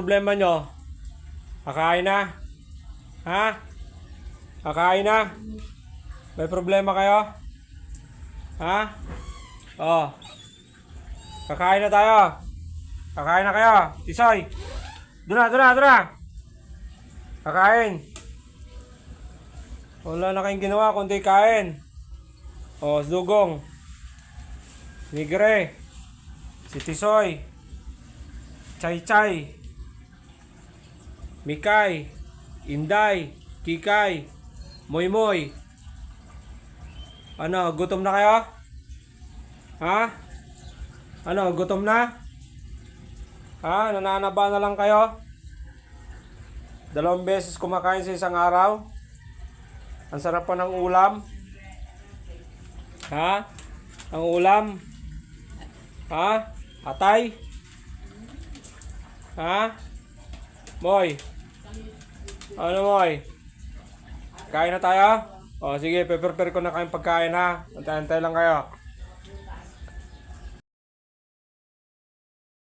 problema nyo? Kakain na? Ha? Kakain na? May problema kayo? Ha? Oh. Kakain na tayo. Kakain na kayo. Tisoy. Doon na. Kakain. Wala na kayong ginawa kundi kain. Oh, Dugong. Nigre. Si Tisoy. Chay. Mikay. Inday. Kikay. Moy. Ano, gutom na kayo? Ha? Ano, gutom na? Ha? Nananaba na lang kayo? 2 beses kumakain sa isang araw? Ang sarap pa ng ulam? Ha? Ang ulam? Ha? Atay? Ha? Moy? Ano, Moy? Kain na tayo? O sige, prepare ko na kayong pagkain ha. Antay lang kayo.